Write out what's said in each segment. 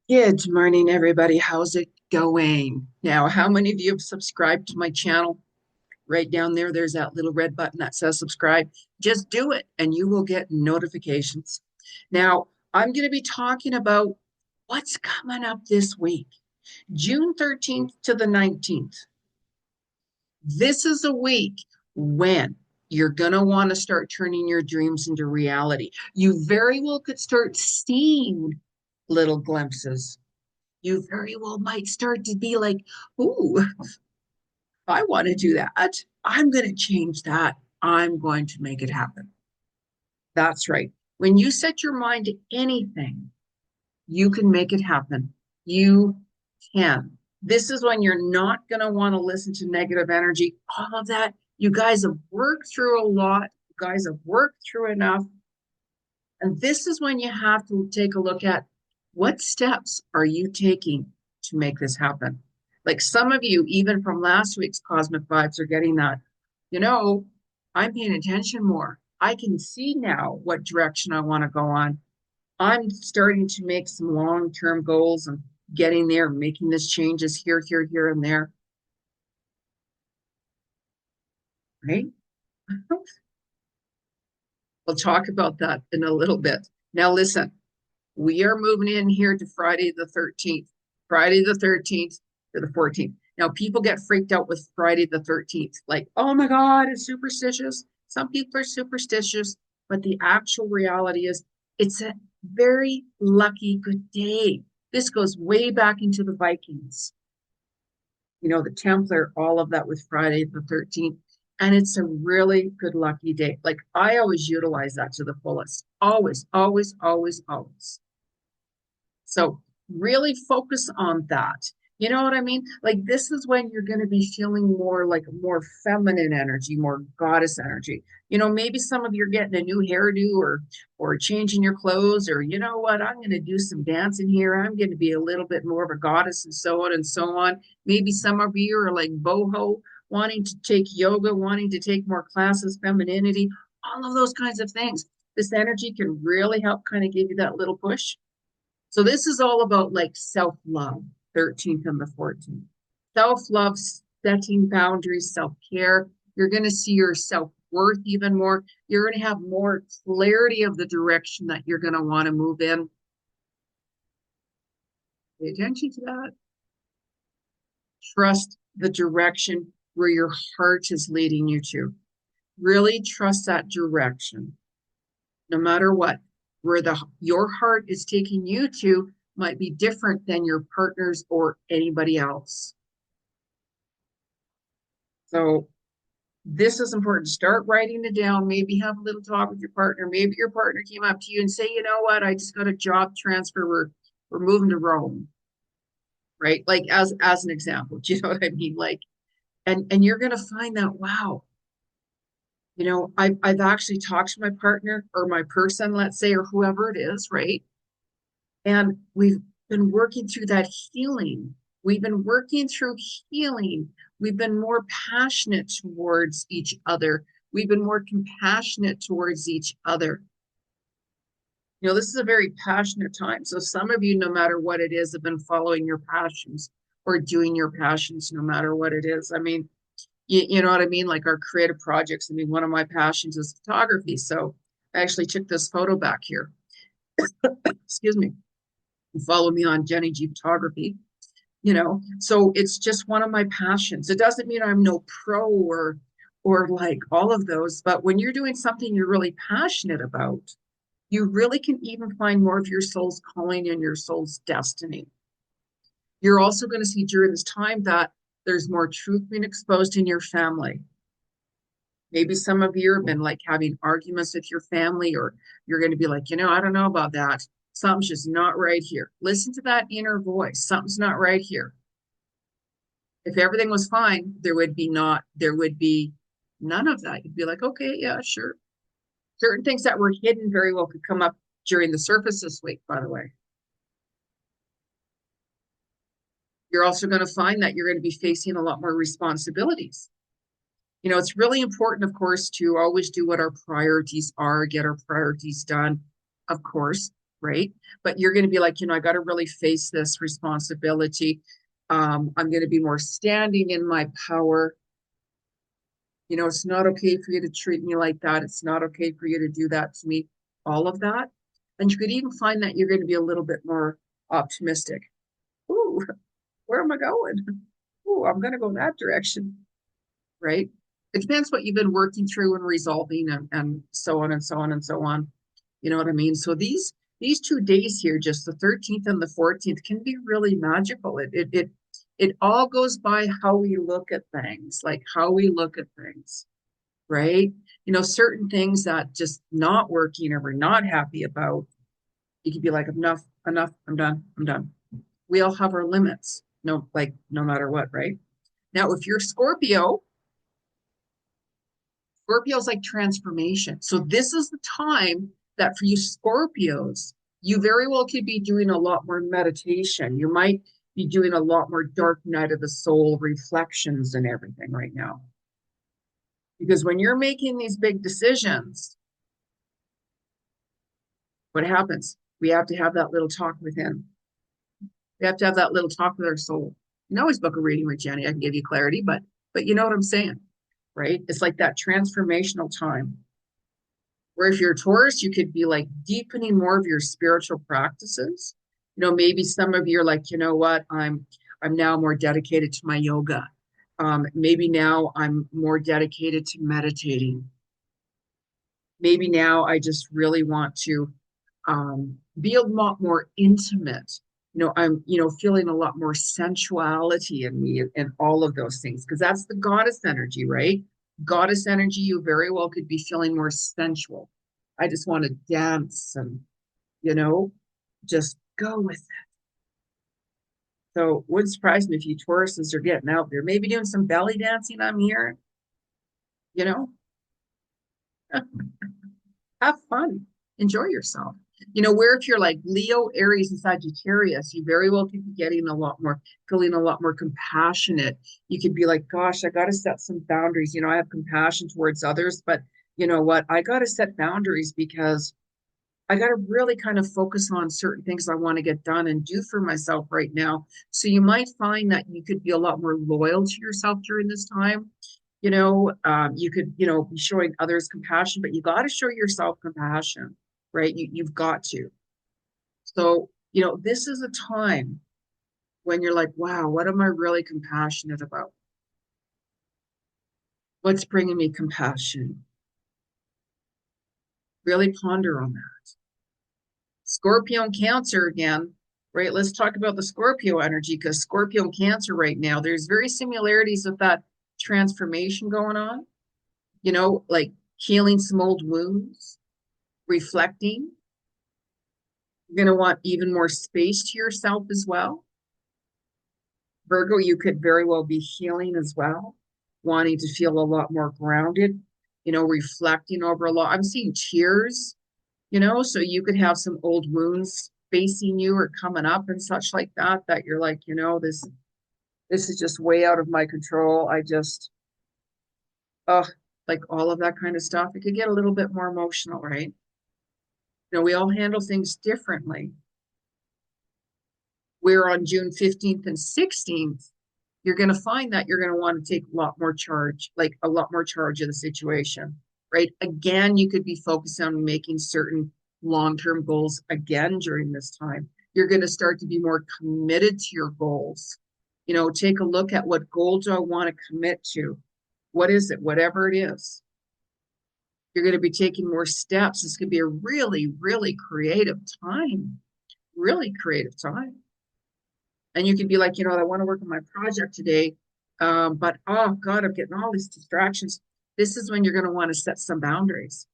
Good morning, everybody. How's it going? Now, how many of you have subscribed to my channel? Right down there, there's that little red button that says subscribe. Just do it and you will get notifications. Now, I'm going to be talking about what's coming up this week, June 13th to the 19th. This is a week when you're going to want to start turning your dreams into reality. You very well could start seeing little glimpses. You very well might start to be like, ooh, I want to do that. I'm going to change that. I'm going to make it happen. That's right. When you set your mind to anything, you can make it happen. You can. This is when you're not going to want to listen to negative energy. All of that. You guys have worked through a lot. You guys have worked through enough. And this is when you have to take a look at what steps are you taking to make this happen. Like some of you, even from last week's Cosmic Vibes, are getting that, you know, I'm paying attention more. I can see now what direction I want to go on. I'm starting to make some long-term goals and getting there, making these changes here, here, here, and there, right? We'll talk about that in a little bit. Now, listen, we are moving in here to Friday the 13th, Friday the 13th to the 14th. Now, people get freaked out with Friday the 13th, like, oh my God, it's superstitious. Some people are superstitious, but the actual reality is it's a very lucky good day. This goes way back into the Vikings, the Templar, all of that with Friday the 13th. And it's a really good lucky day. Like I always utilize that to the fullest. Always, always, always, always. So really focus on that. You know what I mean? Like this is when you're going to be feeling more like more feminine energy, more goddess energy. Maybe some of you are getting a new hairdo or changing your clothes, or you know what, I'm going to do some dancing here. I'm going to be a little bit more of a goddess and so on and so on. Maybe some of you are like boho, wanting to take yoga, wanting to take more classes, femininity, all of those kinds of things. This energy can really help kind of give you that little push. So this is all about like self-love, 13th and the 14th. Self-love, setting boundaries, self-care. You're going to see your self-worth even more. You're going to have more clarity of the direction that you're going to want to move in. Pay attention to that. Trust the direction where your heart is leading you to. Really trust that direction, no matter what. Where your heart is taking you to might be different than your partner's or anybody else. So this is important. Start writing it down. Maybe have a little talk with your partner. Maybe your partner came up to you and say, you know what, I just got a job transfer. We're moving to Rome, right? Like as an example. Do you know what I mean? Like, and you're gonna find that, wow, I've actually talked to my partner or my person, let's say, or whoever it is, right? And we've been working through that healing. We've been working through healing. We've been more passionate towards each other. We've been more compassionate towards each other. This is a very passionate time. So some of you, no matter what it is, have been following your passions or doing your passions, no matter what it is. I mean, you know what I mean? Like our creative projects. I mean, one of my passions is photography. So I actually took this photo back here. Excuse me. Follow me on Jeni Ji photography. So it's just one of my passions. It doesn't mean I'm no pro or like all of those, but when you're doing something you're really passionate about, you really can even find more of your soul's calling and your soul's destiny. You're also going to see during this time that there's more truth being exposed in your family. Maybe some of you have been like having arguments with your family, or you're going to be like, I don't know about that. Something's just not right here. Listen to that inner voice. Something's not right here. If everything was fine, there would be none of that. You'd be like, okay, yeah, sure. Certain things that were hidden very well could come up during the surface this week, by the way. You're also going to find that you're going to be facing a lot more responsibilities. It's really important, of course, to always do what our priorities are, get our priorities done, of course. right? But you're going to be like, I got to really face this responsibility. I'm going to be more standing in my power. It's not okay for you to treat me like that. It's not okay for you to do that to me. All of that. And you could even find that you're going to be a little bit more optimistic. Ooh, where am I going? Ooh, I'm going to go that direction, right? It depends what you've been working through and resolving and so on and so on and so on. You know what I mean? So these 2 days here, just the 13th and the 14th, can be really magical. It all goes by how we look at things, like how we look at things, right? Certain things that just not working or we're not happy about, you could be like, enough, I'm done, I'm done. We all have our limits, no matter what, right? Now, if you're Scorpio's like transformation. So this is the time that for you Scorpios, you very well could be doing a lot more meditation. You might be doing a lot more dark night of the soul reflections and everything right now. Because when you're making these big decisions, what happens? We have to have that little talk within. We have to have that little talk with our soul. You can always book a reading with Jeni. I can give you clarity, but you know what I'm saying, right? It's like that transformational time. Where if you're a Taurus, you could be like deepening more of your spiritual practices. Maybe some of you are like, what, I'm now more dedicated to my yoga. Maybe now I'm more dedicated to meditating. Maybe now I just really want to be a lot more intimate. I'm, feeling a lot more sensuality in me and all of those things, because that's the goddess energy, right? Goddess energy, you very well could be feeling more sensual. I just want to dance and, you know, just go with it. So wouldn't surprise me if you Tauruses are getting out there, maybe doing some belly dancing. I'm here, you know, have fun, enjoy yourself. Where if you're like Leo, Aries, and Sagittarius, you very well could be getting a lot more, feeling a lot more compassionate. You could be like, gosh, I got to set some boundaries. I have compassion towards others, but you know what? I got to set boundaries because I got to really kind of focus on certain things I want to get done and do for myself right now. So you might find that you could be a lot more loyal to yourself during this time. You could, be showing others compassion, but you got to show yourself compassion, right? You've got to. So, this is a time when you're like, wow, what am I really compassionate about? What's bringing me compassion? Really ponder on that. Scorpio and Cancer again, right? Let's talk about the Scorpio energy, because Scorpio and Cancer right now, there's very similarities with that transformation going on, like healing some old wounds, reflecting. You're going to want even more space to yourself as well. Virgo, you could very well be healing as well, wanting to feel a lot more grounded, reflecting over a lot. I'm seeing tears, so you could have some old wounds facing you or coming up and such like that, that you're like, this is just way out of my control. I just, like all of that kind of stuff. It could get a little bit more emotional, right? We all handle things differently. Where on June 15th and 16th, you're going to find that you're going to want to take a lot more charge, like a lot more charge of the situation, right? Again, you could be focused on making certain long-term goals again during this time. You're going to start to be more committed to your goals. Take a look at what goal do I want to commit to? What is it? Whatever it is. You're going to be taking more steps. This could be a really, really creative time. Really creative time. And you could be like, I want to work on my project today, but oh God, I'm getting all these distractions. This is when you're going to want to set some boundaries.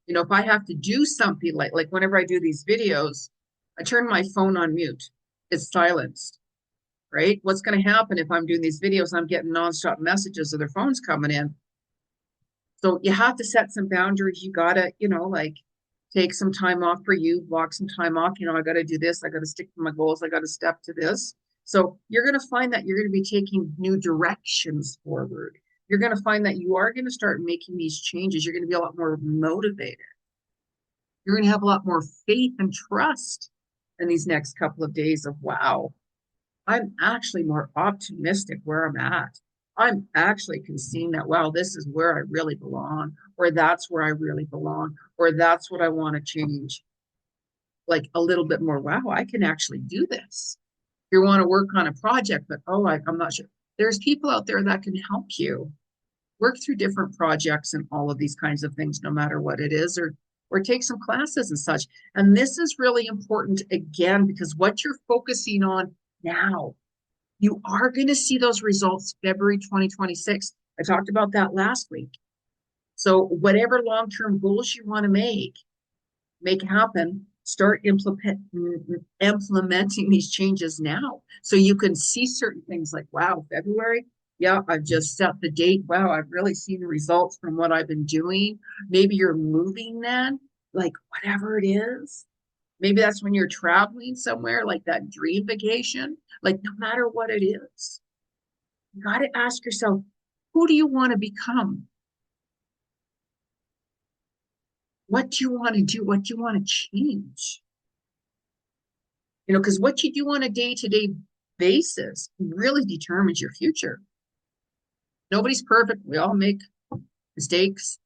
If I have to do something like whenever I do these videos, I turn my phone on mute. It's silenced, right? What's going to happen if I'm doing these videos? I'm getting nonstop messages of their phones coming in. So you have to set some boundaries. You gotta, like take some time off for you, block some time off. I got to do this. I got to stick to my goals. I got to step to this. So you're going to find that you're going to be taking new directions forward. You're going to find that you are going to start making these changes. You're going to be a lot more motivated. You're going to have a lot more faith and trust in these next couple of days of, wow, I'm actually more optimistic where I'm at. I'm actually seeing that, wow, this is where I really belong, or that's where I really belong, or that's what I want to change. Like a little bit more, wow, I can actually do this. You want to work on a project, but oh, I'm not sure. There's people out there that can help you work through different projects and all of these kinds of things, no matter what it is, or take some classes and such. And this is really important again, because what you're focusing on now, you are going to see those results February 2026. I talked about that last week. So whatever long-term goals you want to make happen, start implementing these changes now. So you can see certain things like, wow, February, yeah, I've just set the date. Wow, I've really seen the results from what I've been doing. Maybe you're moving then, like whatever it is. Maybe that's when you're traveling somewhere, like that dream vacation. Like no matter what it is, you got to ask yourself, who do you want to become? What do you want to do? What do you want to change? Because what you do on a day-to-day basis really determines your future. Nobody's perfect. We all make mistakes.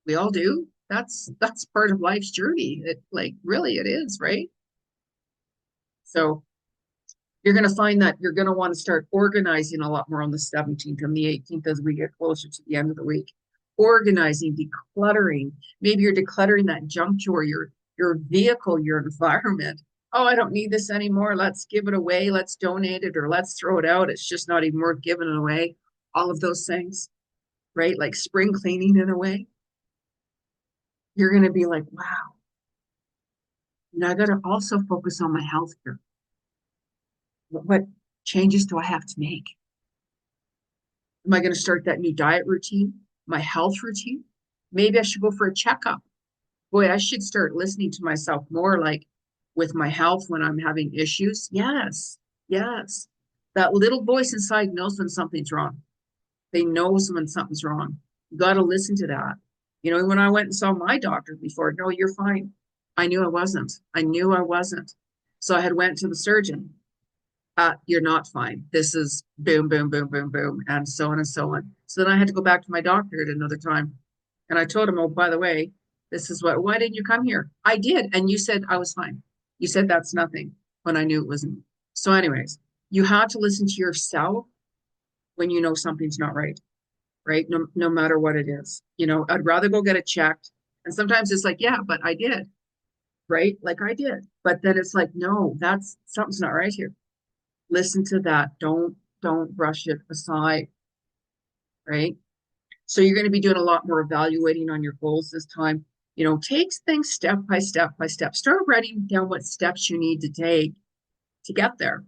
We all do. That's part of life's journey. It like really it is, right? So you're going to find that you're going to want to start organizing a lot more on the 17th and the 18th as we get closer to the end of the week. Organizing, decluttering. Maybe you're decluttering that junk drawer, your vehicle, your environment. Oh, I don't need this anymore. Let's give it away. Let's donate it or let's throw it out. It's just not even worth giving it away. All of those things, right? Like spring cleaning in a way. You're going to be like, wow. And I got to also focus on my health here. What changes do I have to make? Am I going to start that new diet routine, my health routine? Maybe I should go for a checkup. Boy, I should start listening to myself more like with my health when I'm having issues. Yes, yes. That little voice inside knows when something's wrong. They knows when something's wrong. You got to listen to that. When I went and saw my doctor before, no, you're fine. I knew I wasn't. I knew I wasn't. So I had went to the surgeon. You're not fine. This is boom, boom, boom, boom, boom, and so on and so on. So then I had to go back to my doctor at another time. And I told him, oh, by the way, this is why didn't you come here? I did. And you said I was fine. You said that's nothing when I knew it wasn't. So, anyways, you have to listen to yourself when you know something's not right, right? No matter what it is. I'd rather go get it checked. And sometimes it's like, yeah, but I did, right? Like I did. But then it's like, no, that's something's not right here. Listen to that. Don't brush it aside, right? So you're going to be doing a lot more evaluating on your goals this time. Take things step by step by step. Start writing down what steps you need to take to get there,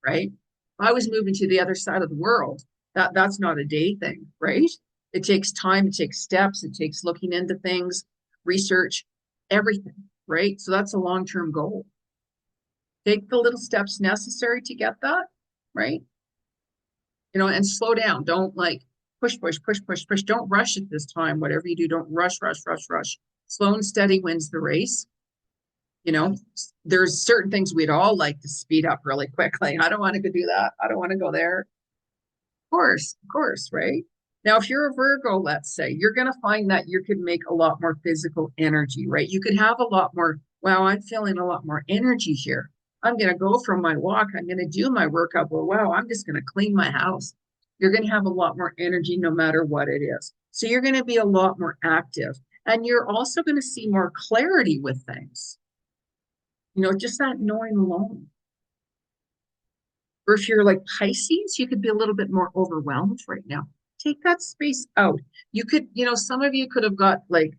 right? If I was moving to the other side of the world, that's not a day thing, right? It takes time, it takes steps, it takes looking into things, research, everything, right? So that's a long-term goal. Take the little steps necessary to get that, right? And slow down. Don't like push, push, push, push, push. Don't rush it this time. Whatever you do, don't rush, rush, rush, rush. Slow and steady wins the race. There's certain things we'd all like to speed up really quickly. I don't want to go do that. I don't want to go there. Of course, right? Now, if you're a Virgo, let's say, you're going to find that you could make a lot more physical energy, right? You could have a lot more, wow, I'm feeling a lot more energy here. I'm going to go for my walk. I'm going to do my workout. Well, wow, I'm just going to clean my house. You're going to have a lot more energy no matter what it is. So you're going to be a lot more active. And you're also going to see more clarity with things. Just that knowing alone. Or if you're like Pisces, you could be a little bit more overwhelmed right now. Take that space out. You could, some of you could have got like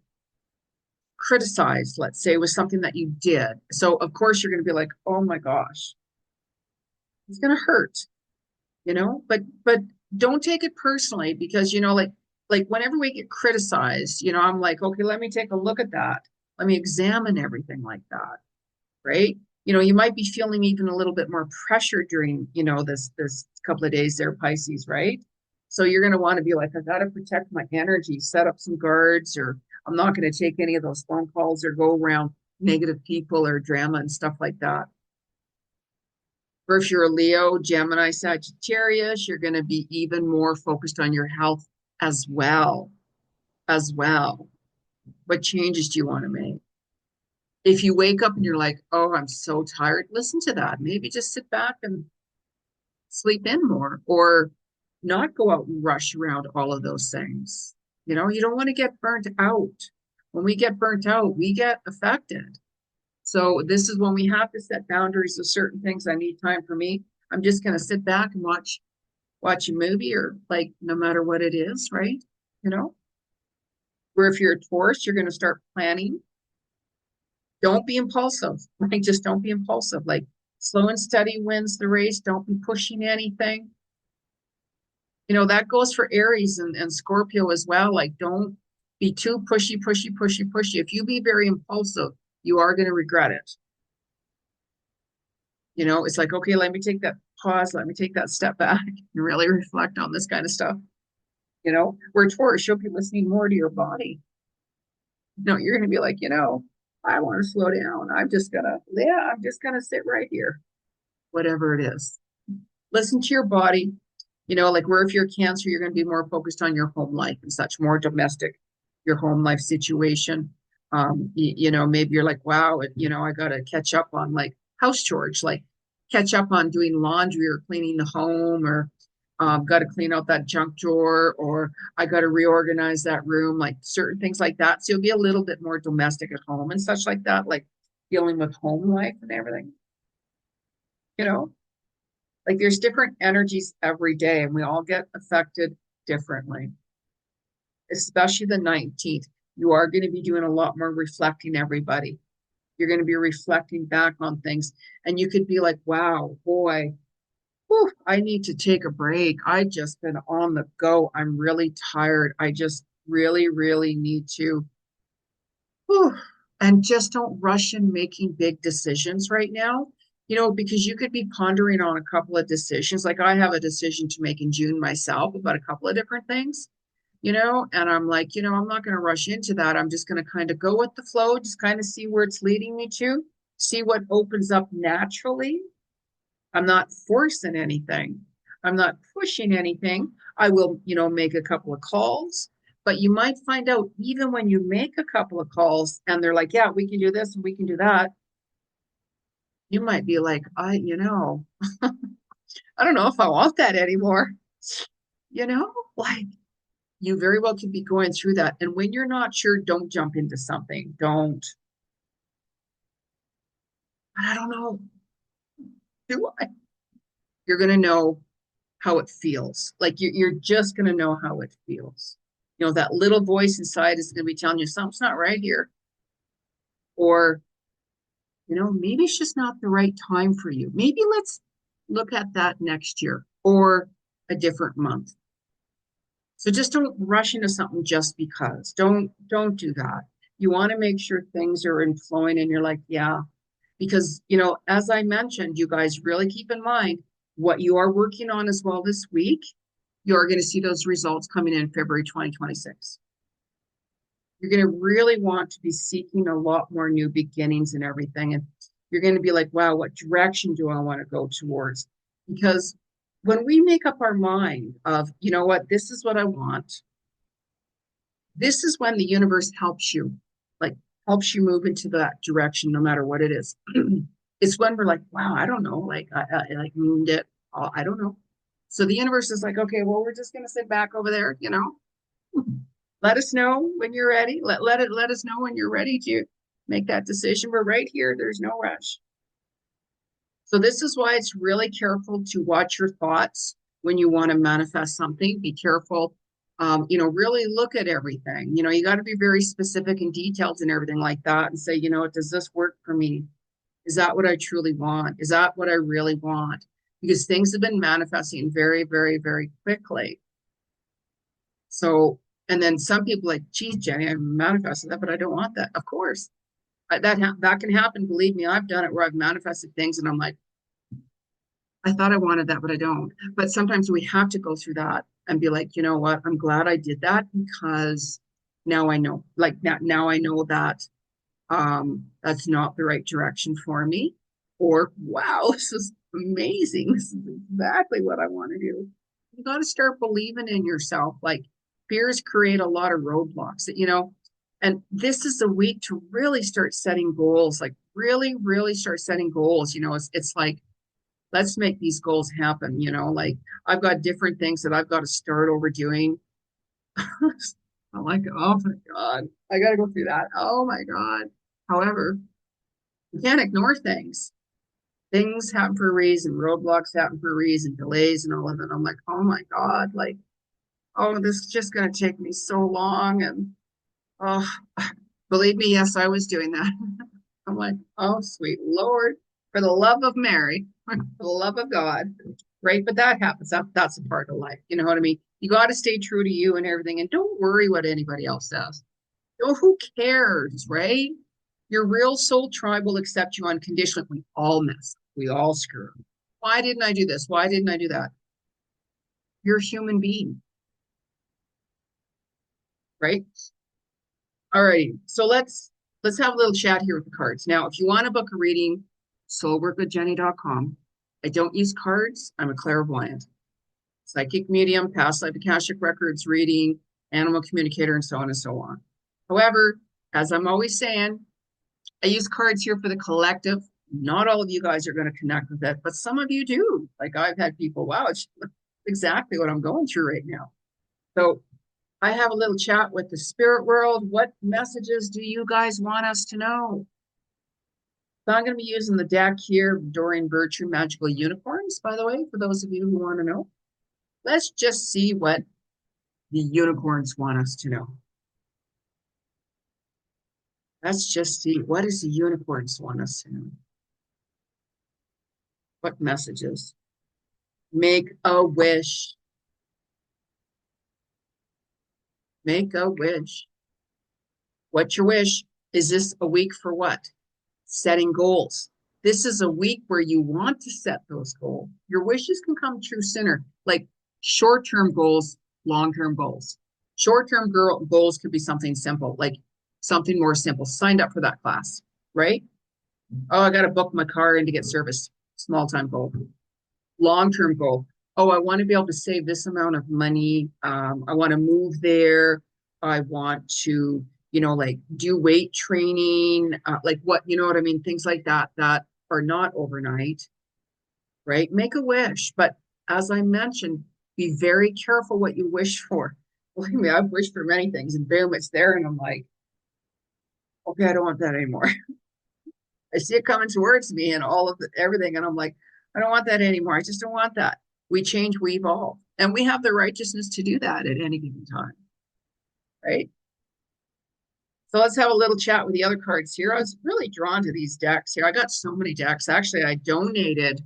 criticized, let's say, with something that you did. So of course you're going to be like, oh my gosh, it's going to hurt, but don't take it personally because, like whenever we get criticized, I'm like, okay, let me take a look at that. Let me examine everything like that. Right. You might be feeling even a little bit more pressure during, this couple of days there, Pisces, right? So you're going to want to be like, I got to protect my energy, set up some guards, or I'm not going to take any of those phone calls or go around negative people or drama and stuff like that. Or if you're a Leo, Gemini, Sagittarius, you're going to be even more focused on your health as well. As well. What changes do you want to make? If you wake up and you're like, oh, I'm so tired, listen to that. Maybe just sit back and sleep in more or not go out and rush around all of those things. You know, you don't want to get burnt out. When we get burnt out, we get affected. So this is when we have to set boundaries of certain things. I need time for me. I'm just going to sit back and watch a movie or like no matter what it is, right? You know, where if you're a Taurus, you're going to start planning. Don't be impulsive. Like just don't be impulsive. Like slow and steady wins the race. Don't be pushing anything. You know, that goes for Aries and Scorpio as well. Like don't be too pushy. If you be very impulsive, you are going to regret it. You know, it's like, okay, let me take that pause, let me take that step back and really reflect on this kind of stuff. You know, where Taurus, you'll be listening more to your body. No, you're going to be like, you know, I want to slow down. I'm just gonna sit right here, whatever it is. Listen to your body. You know, like where if you're Cancer, you're going to be more focused on your home life and such, more domestic, your home life situation. You know, maybe you're like, wow, you know, I got to catch up on like house chores, like catch up on doing laundry or cleaning the home, or got to clean out that junk drawer, or I got to reorganize that room, like certain things like that. So you'll be a little bit more domestic at home and such like that, like dealing with home life and everything, you know? Like there's different energies every day, and we all get affected differently, especially the 19th. You are going to be doing a lot more reflecting, everybody. You're going to be reflecting back on things, and you could be like, wow, boy, whew, I need to take a break. I just been on the go. I'm really tired. I just really need to, whew, and just don't rush in making big decisions right now. You know, because you could be pondering on a couple of decisions. Like I have a decision to make in June myself about a couple of different things, you know, and I'm like, you know, I'm not going to rush into that. I'm just going to kind of go with the flow, just kind of see where it's leading me to, see what opens up naturally. I'm not forcing anything. I'm not pushing anything. I will, you know, make a couple of calls, but you might find out even when you make a couple of calls and they're like, yeah, we can do this and we can do that. You might be like, you know, I don't know if I want that anymore. You know, like you very well could be going through that. And when you're not sure, don't jump into something. Don't. I don't know. Do I? You're going to know how it feels. Like you're just going to know how it feels. You know, that little voice inside is going to be telling you something's not right here. Or, you know, maybe it's just not the right time for you. Maybe let's look at that next year or a different month. So just don't rush into something just because. Don't do that. You want to make sure things are in flowing and you're like, yeah, because you know, as I mentioned, you guys really keep in mind what you are working on as well this week. You're going to see those results coming in February 2026. You're going to really want to be seeking a lot more new beginnings and everything. And you're going to be like, wow, what direction do I want to go towards? Because when we make up our mind of, you know what, this is what I want, this is when the universe helps you, like helps you move into that direction, no matter what it is. It's when we're like, wow, I don't know, like I like mooned it. I don't know. So the universe is like, okay, well, we're just gonna sit back over there, you know. Let us know when you're ready. Let us know when you're ready to make that decision. We're right here. There's no rush. So this is why it's really careful to watch your thoughts when you want to manifest something. Be careful. You know, really look at everything. You know, you got to be very specific and detailed and everything like that and say, you know, does this work for me? Is that what I truly want? Is that what I really want? Because things have been manifesting very quickly. So, and then some people like, geez, Jenny, I manifested that, but I don't want that. Of course, that can happen. Believe me, I've done it where I've manifested things and I'm like, I thought I wanted that, but I don't. But sometimes we have to go through that and be like, you know what? I'm glad I did that because Now I know, like now I know that that's not the right direction for me. Or wow, this is amazing. This is exactly what I want to do. You got to start believing in yourself. Like fears create a lot of roadblocks that, and this is a week to really start setting goals, like really, really start setting goals. It's like, let's make these goals happen. Like I've got different things that I've got to start overdoing. I'm like, oh my God, I got to go through that. Oh my God. However, you can't ignore things. Things happen for a reason, roadblocks happen for a reason, delays and all of it. I'm like, oh my God, like, oh, this is just going to take me so long. And oh, believe me, yes, I was doing that. I'm like, oh, sweet Lord, for the love of Mary, for the love of God, right? But that happens. That's a part of life. You know what I mean? You got to stay true to you and everything, and don't worry what anybody else says. Oh, who cares, right? Your real soul tribe will accept you unconditionally. We all mess. We all screw up. Why didn't I do this? Why didn't I do that? You're a human being, right? All right. So let's have a little chat here with the cards. Now, if you want to book a reading, soulworkwithjenny.com. I don't use cards. I'm a clairvoyant, psychic medium, past life Akashic records reading, animal communicator, and so on and so on. However, as I'm always saying, I use cards here for the collective. Not all of you guys are going to connect with it, but some of you do. Like I've had people, wow, it's exactly what I'm going through right now. So I have a little chat with the spirit world. What messages do you guys want us to know? So I'm going to be using the deck here, Dorian Virtue Magical Unicorns, by the way, for those of you who want to know. Let's just see what the unicorns want us to know. Let's just see, what does the unicorns want us to know? What messages? Make a wish. Make a wish. What's your wish? Is this a week for what? Setting goals. This is a week where you want to set those goals. Your wishes can come true sooner, like short-term goals, long-term goals. Short-term goals could be something simple, like something more simple. Signed up for that class, right? Oh, I got to book my car in to get serviced. Small-time goal. Long-term goal. Oh, I want to be able to save this amount of money. I want to move there. I want to, like do weight training, like what, you know what I mean? Things like that are not overnight, right? Make a wish. But as I mentioned, be very careful what you wish for. Believe me, I've wished for many things and boom, it's there. And I'm like, okay, I don't want that anymore. I see it coming towards me and all of everything. And I'm like, I don't want that anymore. I just don't want that. We change, we evolve. And we have the righteousness to do that at any given time, right? So let's have a little chat with the other cards here. I was really drawn to these decks here. I got so many decks. Actually, I donated,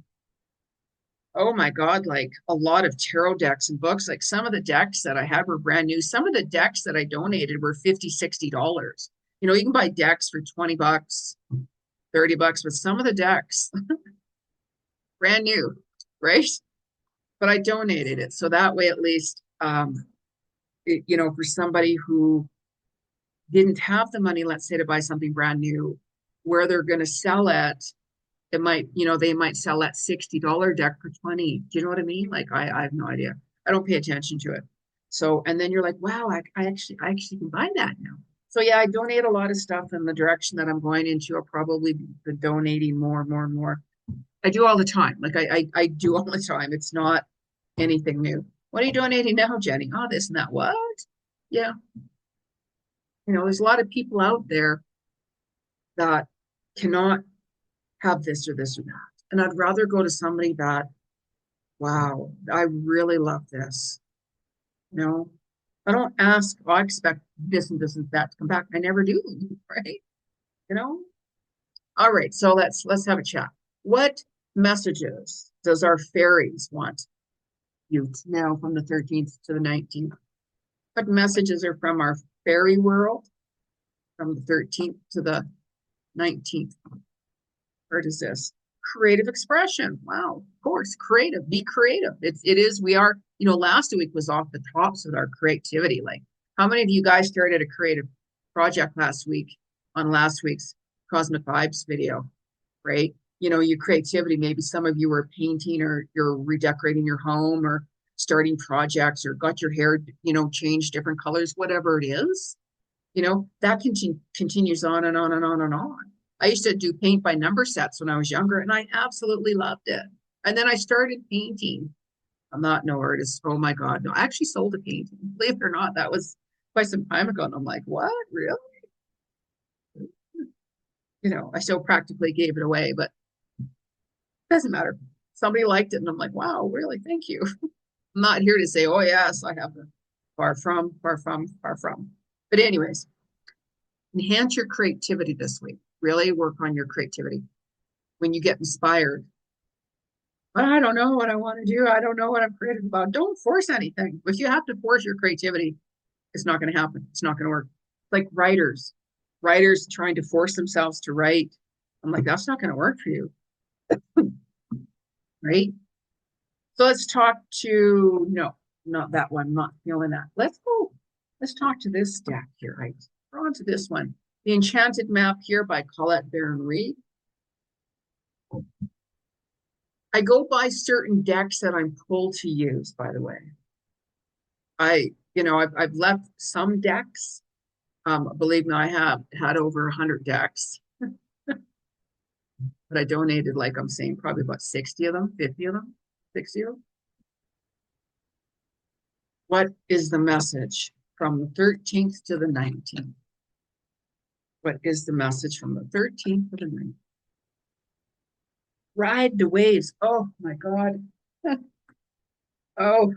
oh my God, like a lot of tarot decks and books. Like some of the decks that I had were brand new. Some of the decks that I donated were $50, $60. You can buy decks for $20, $30, but some of the decks, brand new, right? But I donated it. So that way, at least, for somebody who didn't have the money, let's say, to buy something brand new, where they're going to sell it, it might, they might sell that $60 deck for 20. Do you know what I mean? Like, I have no idea. I don't pay attention to it. So, and then you're like, wow, I actually can buy that now. So yeah, I donate a lot of stuff in the direction that I'm going into. I'll probably be donating more and more and more. I do all the time. Like I do all the time. It's not anything new. What are you donating now, Jenny? Oh, this and that. What? Yeah. There's a lot of people out there that cannot have this or this or that. And I'd rather go to somebody that, wow, I really love this. I don't ask, I expect this and this and that to come back. I never do, right? You know? All right, so let's have a chat. What messages does our fairies want you to know from the 13th to the 19th? What messages are from our fairy world from the 13th to the 19th? Where does this? Creative expression. Wow, of course, creative. Be creative. It is. We are. Last week was off the tops with our creativity. Like How many of you guys started a creative project last week on last week's Cosmic Vibes video, right? You know, your creativity, maybe some of you were painting or you're redecorating your home or starting projects or got your hair, you know, changed different colors, whatever it is, you know, that continues on and on and on and on. I used to do paint by number sets when I was younger and I absolutely loved it. And then I started painting. I'm not no artist. Oh my God. No, I actually sold a painting. Believe it or not, that was quite some time ago. And I'm like, what? Really? You know, I still practically gave it away, but it doesn't matter. Somebody liked it. And I'm like, wow, really? Thank you. I'm not here to say, oh, yes, I have the far from, far from, far from. But, anyways, enhance your creativity this week. Really work on your creativity. When you get inspired, but I don't know what I want to do. I don't know what I'm creative about. Don't force anything. If you have to force your creativity, it's not going to happen. It's not going to work. Like writers trying to force themselves to write. I'm like, that's not going to work for you, right? So let's talk to, no, not that one. I'm not feeling that. Let's go. Let's talk to this deck here, right? We're on to this one. The Enchanted Map here by Colette Baron Reed. I go by certain decks that I'm pulled to use, by the way. I've left some decks. Believe me, I have had over 100 decks, but I donated, like I'm saying, probably about 60 of them, 50 of them, 60 of them. What is the message from the 13th to the 19th? What is the message from the 13th to the 19th? Ride the waves. Oh my God. Oh,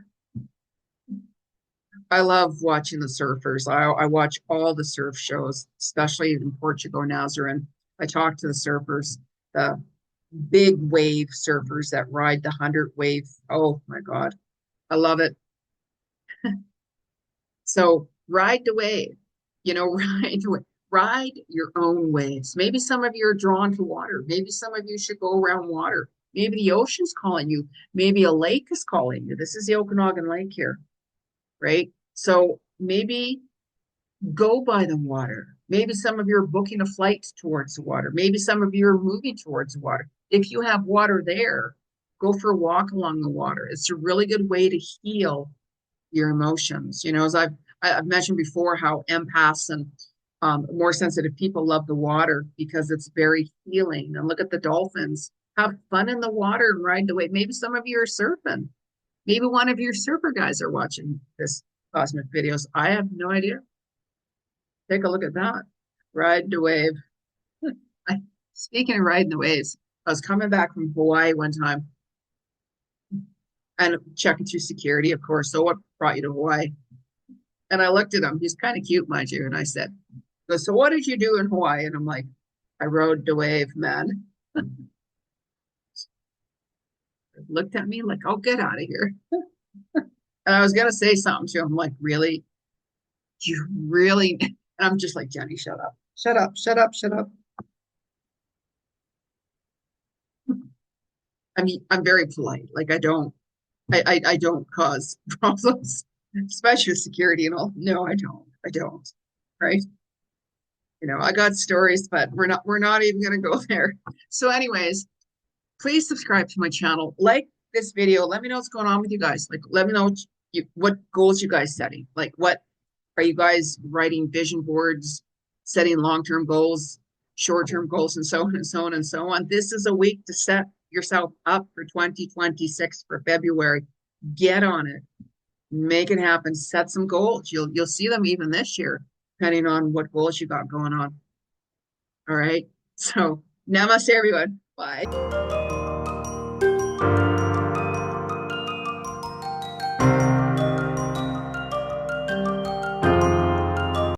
I love watching the surfers. I watch all the surf shows, especially in Portugal, Nazarene. I talk to the surfers, the big wave surfers that ride the 100 wave. Oh my God. I love it. So ride the wave, you know, ride your own waves. Maybe some of you are drawn to water. Maybe some of you should go around water. Maybe the ocean's calling you. Maybe a lake is calling you. This is the Okanagan Lake here, right? So maybe go by the water. Maybe some of you are booking a flight towards the water. Maybe some of you are moving towards the water. If you have water there, go for a walk along the water. It's a really good way to heal your emotions. You know, as I've mentioned before, how empaths and more sensitive people love the water because it's very healing. And look at the dolphins. Have fun in the water and ride the wave. Maybe some of you are surfing. Maybe one of your surfer guys are watching this cosmic videos. I have no idea. Take a look at that. Ride the wave. Speaking of riding the waves, I was coming back from Hawaii one time and checking through security, of course. So what brought you to Hawaii? And I looked at him. He's kind of cute, mind you. And I said, so what did you do in Hawaii? And I'm like, I rode the wave, man. Looked at me like, oh, get out of here. And I was going to say something to him like, really? You really? And I'm just like, Jeni, shut up. Shut up, shut up, shut up. I mean, I'm very polite. Like I don't cause problems, especially with security and all. No, I don't. I don't. Right. You know, I got stories, but we're not even gonna go there. So, anyways, please subscribe to my channel, like this video. Let me know what's going on with you guys. Like, let me know what goals you guys setting. Like, what are you guys writing vision boards, setting long-term goals, short-term goals, and so on and so on and so on. This is a week to set yourself up for 2026 for February. Get on it. Make it happen. Set some goals. You'll see them even this year, depending on what goals you got going on. All right. So namaste, everyone. Bye.